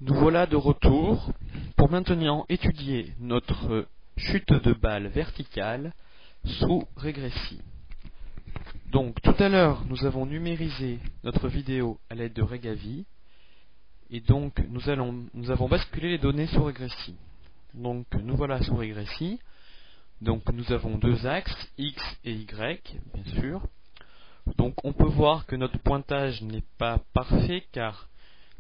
Nous voilà de retour pour maintenant étudier notre chute de balle verticale sous régressie. Donc tout à l'heure nous avons numérisé notre vidéo à l'aide de Regavi et donc nous avons basculé les données sous régressie. Donc nous voilà sous régressie. Donc nous avons deux axes, X et Y, bien sûr. Donc on peut voir que notre pointage n'est pas parfait car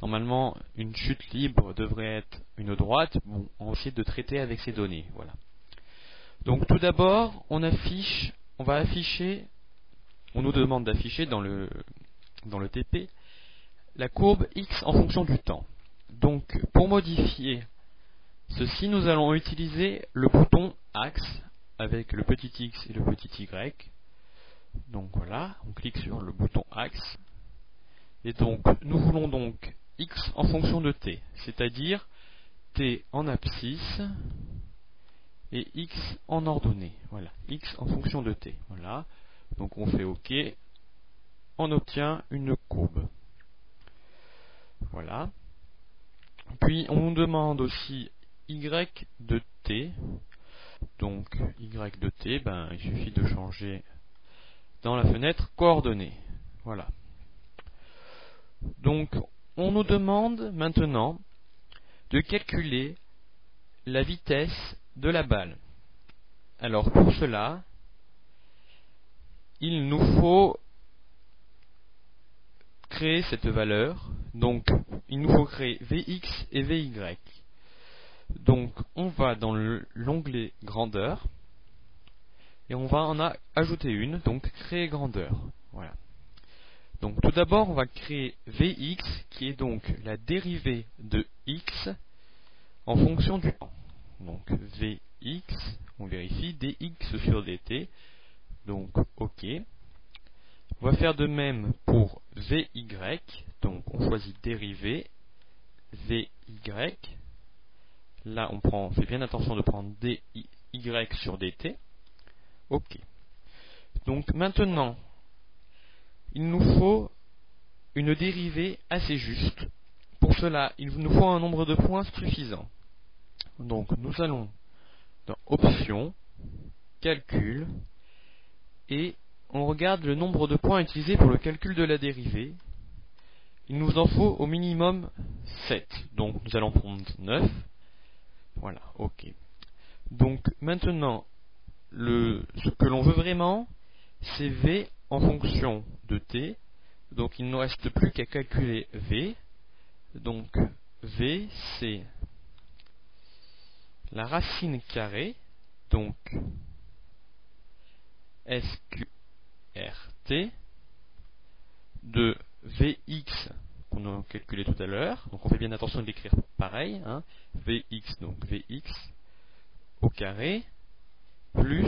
normalement une chute libre devrait être une droite. Bon, on va essayer de traiter avec ces données. Voilà. Donc tout d'abord on nous demande d'afficher dans le TP la courbe X en fonction du temps. Donc pour modifier ceci, nous allons utiliser le bouton axe avec le petit x et le petit y. Donc voilà, on clique sur le bouton axe. Et donc nous voulons donc x en fonction de t, c'est-à-dire t en abscisse et x en ordonnée. Voilà, x en fonction de t. Voilà. Donc on fait OK. On obtient une courbe. Voilà. Puis on nous demande aussi y de t. Donc y de t, il suffit de changer dans la fenêtre coordonnées. Voilà. Donc on nous demande maintenant de calculer la vitesse de la balle. Alors pour cela, il nous faut créer cette valeur. Donc il nous faut créer Vx et Vy. Donc on va dans l'onglet grandeur et on va en ajouter une, donc créer grandeur. Voilà. Donc tout d'abord on va créer Vx qui est donc la dérivée de x en fonction du temps. Donc Vx, on vérifie, dx sur dt, donc OK. On va faire de même pour Vy, donc on choisit dérivée, Vy. Là on fait bien attention de prendre dy sur dt. OK. Donc maintenant, il nous faut une dérivée assez juste. Pour cela, il nous faut un nombre de points suffisant. Donc nous allons dans Options, Calcul, et on regarde le nombre de points utilisés pour le calcul de la dérivée. Il nous en faut au minimum 7. Donc nous allons prendre 9. Voilà, OK. Donc maintenant, ce que l'on veut vraiment, c'est V en fonction de t. Donc il ne nous reste plus qu'à calculer V. Donc V, c'est la racine carrée, donc SQRT, de Vx qu'on a calculé tout à l'heure. Donc on fait bien attention de l'écrire pareil, hein. Vx, donc Vx au carré, plus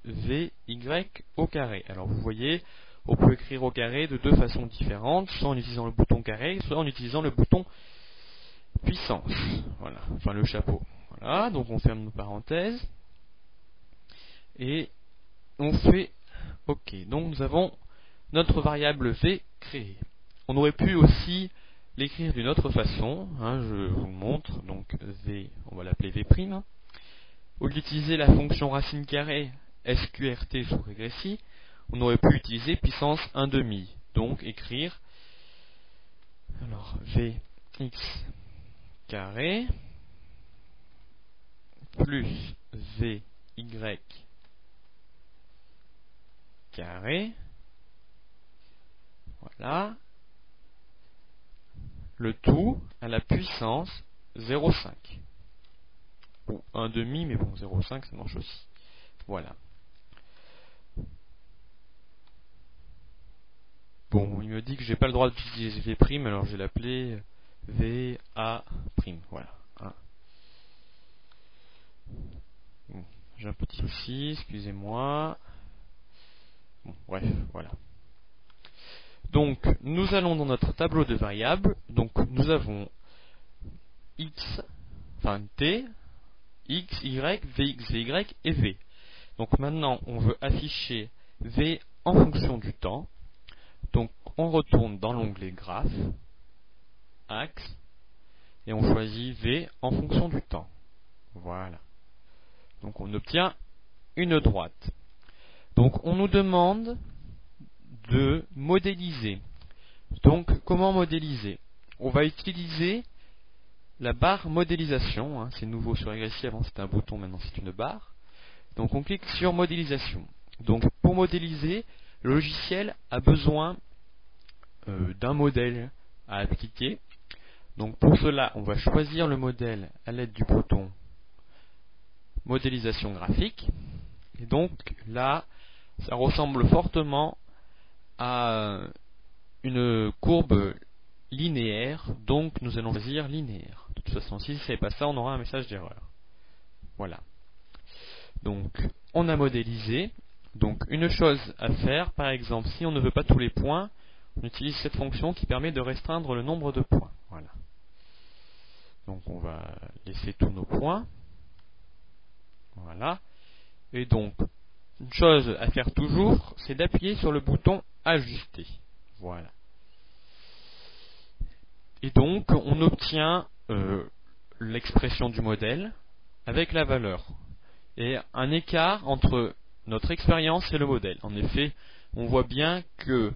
Vy au carré. Alors vous voyez, on peut écrire au carré de deux façons différentes, soit en utilisant le bouton carré, soit en utilisant le bouton puissance. Voilà, enfin le chapeau. Voilà, donc on ferme nos parenthèses et on fait OK. Donc nous avons notre variable V créée. On aurait pu aussi l'écrire d'une autre façon, hein, je vous le montre. Donc V, on va l'appeler V'. Au lieu d'utiliser la fonction racine carrée SQRT sous régressie, on aurait pu utiliser puissance 1/2. Donc écrire alors Vx carré plus Vy carré. Voilà. Le tout à la puissance 0,5. Ou 1/2, mais bon, 0,5 ça marche aussi. Voilà. Bon, il me dit que j'ai pas le droit d'utiliser V', alors je vais l'appeler VA'. Voilà. Hein. Bon, j'ai un petit souci, excusez-moi. Bon, bref, voilà. Donc, nous allons dans notre tableau de variables. Donc, nous avons x, enfin t, x, y, vx, vy et v. Donc maintenant, on veut afficher v en fonction du temps. Donc, on retourne dans l'onglet graphe, axe, et on choisit V en fonction du temps. Voilà. Donc on obtient une droite. Donc on nous demande de modéliser. Donc comment modéliser? On va utiliser la barre modélisation, hein, c'est nouveau sur Regressi, avant c'était un bouton, maintenant c'est une barre. Donc on clique sur modélisation. Donc pour modéliser, le logiciel a besoin d'un modèle à appliquer. Donc pour cela, on va choisir le modèle à l'aide du bouton modélisation graphique. Et donc là, ça ressemble fortement à une courbe linéaire, donc nous allons choisir linéaire. De toute façon, si ce n'est pas ça, on aura un message d'erreur. Voilà. Donc, on a modélisé. Donc, une chose à faire, par exemple, si on ne veut pas tous les points, on utilise cette fonction qui permet de restreindre le nombre de points. Voilà. Donc, on va laisser tous nos points. Voilà. Et donc, une chose à faire toujours, c'est d'appuyer sur le bouton ajuster. Voilà. Et donc, on obtient l'expression du modèle avec la valeur. Et un écart entre notre expérience et le modèle. En effet, on voit bien que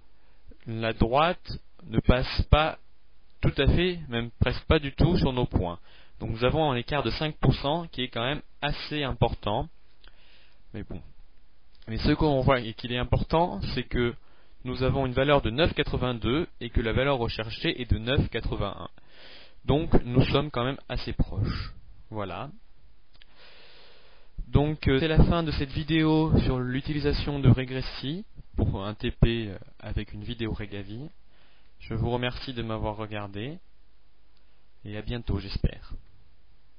la droite ne passe pas tout à fait, même presque pas du tout sur nos points. Donc nous avons un écart de 5% qui est quand même assez important. Mais bon. Mais ce qu'on voit et qu'il est important, c'est que nous avons une valeur de 9,82 et que la valeur recherchée est de 9,81. Donc nous sommes quand même assez proches. Voilà. Donc c'est la fin de cette vidéo sur l'utilisation de Regressi pour un TP avec une vidéo Regavi. Je vous remercie de m'avoir regardé et à bientôt, j'espère.